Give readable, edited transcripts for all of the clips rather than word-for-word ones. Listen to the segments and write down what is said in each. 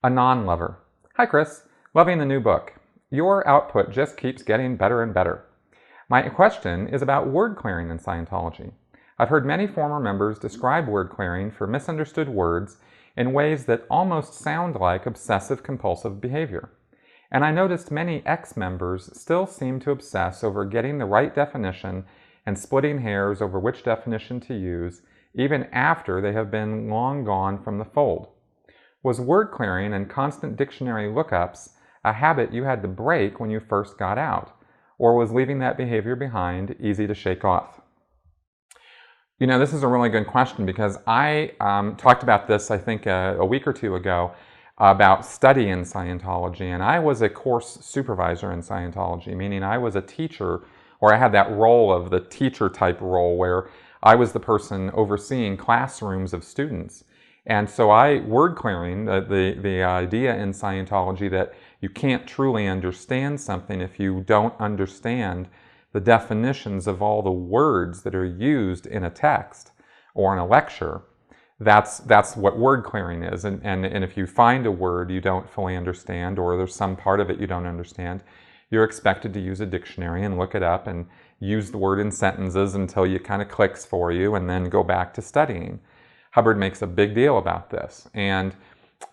A non-lover. Hi Chris, loving the new book. Your output just keeps getting better and better. My question is about word clearing in Scientology. I've heard many former members describe word clearing for misunderstood words in ways that almost sound like obsessive-compulsive behavior. And I noticed many ex-members still seem to obsess over getting the right definition and splitting hairs over which definition to use, even after they have been long gone from the fold. Was word clearing and constant dictionary lookups a habit you had to break when you first got out? Or was leaving that behavior behind easy to shake off? You know, this is a really good question because I talked about this, I think, a week or two ago about study in Scientology. And I was a course supervisor in Scientology, meaning I was a teacher, or I had that role of the teacher type role where I was the person overseeing classrooms of students. And so word clearing, the idea in Scientology that you can't truly understand something if you don't understand the definitions of all the words that are used in a text or in a lecture, that's what word clearing is. And if you find a word you don't fully understand, or there's some part of it you don't understand, you're expected to use a dictionary and look it up and use the word in sentences until it kind of clicks for you, and then go back to studying. Hubbard makes a big deal about this, and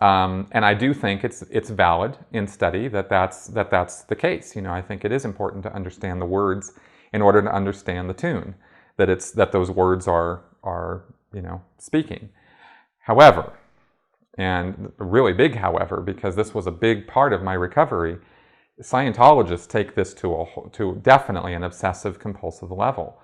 I do think it's valid in study that's the case. You know, I think it is important to understand the words in order to understand the tune that those words are speaking. However, and a really big however, because this was a big part of my recovery, Scientologists take this to definitely an obsessive compulsive level.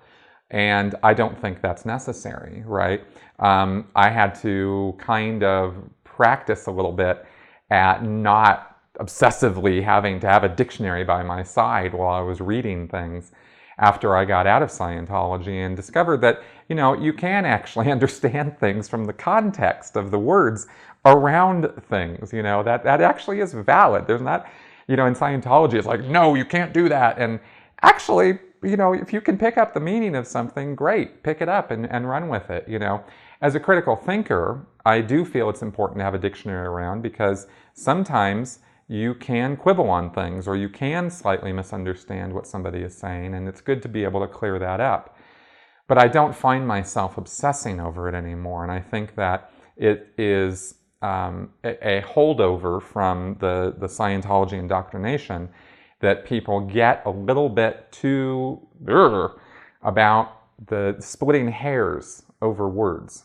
And I don't think that's necessary, right? I had to kind of practice a little bit at not obsessively having to have a dictionary by my side while I was reading things after I got out of Scientology, and discovered that, you know, you can actually understand things from the context of the words around things. You know, that actually is valid. There's not, you know, in Scientology it's like, no, you can't do that. And actually, you know, if you can pick up the meaning of something, great, pick it up and run with it, you know. As a critical thinker, I do feel it's important to have a dictionary around, because sometimes you can quibble on things, or you can slightly misunderstand what somebody is saying, and it's good to be able to clear that up. But I don't find myself obsessing over it anymore, and I think that it is a holdover from the Scientology indoctrination, that people get a little bit too about the splitting hairs over words.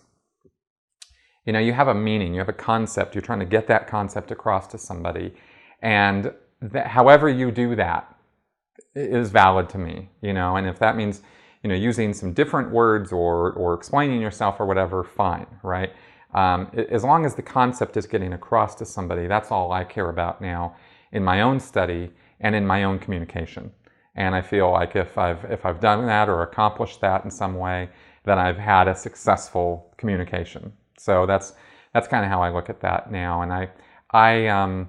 You know, you have a meaning, you have a concept, you're trying to get that concept across to somebody, and however you do that is valid to me, you know, and if that means, you know, using some different words or explaining yourself or whatever, fine, right? As long as the concept is getting across to somebody, that's all I care about now in my own study and in my own communication. And I feel like if I've done that or accomplished that in some way, then I've had a successful communication. So that's kind of how I look at that now. And I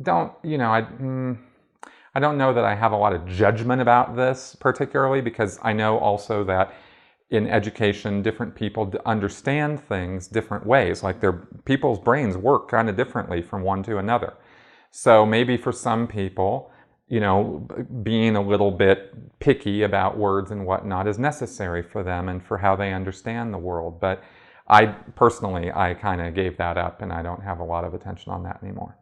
don't, you know, I don't know that I have a lot of judgment about this particularly, because I know also that in education, different people understand things different ways. Like people's brains work kind of differently from one to another. So maybe for some people, you know, being a little bit picky about words and whatnot is necessary for them and for how they understand the world. But I personally kind of gave that up, and I don't have a lot of attention on that anymore.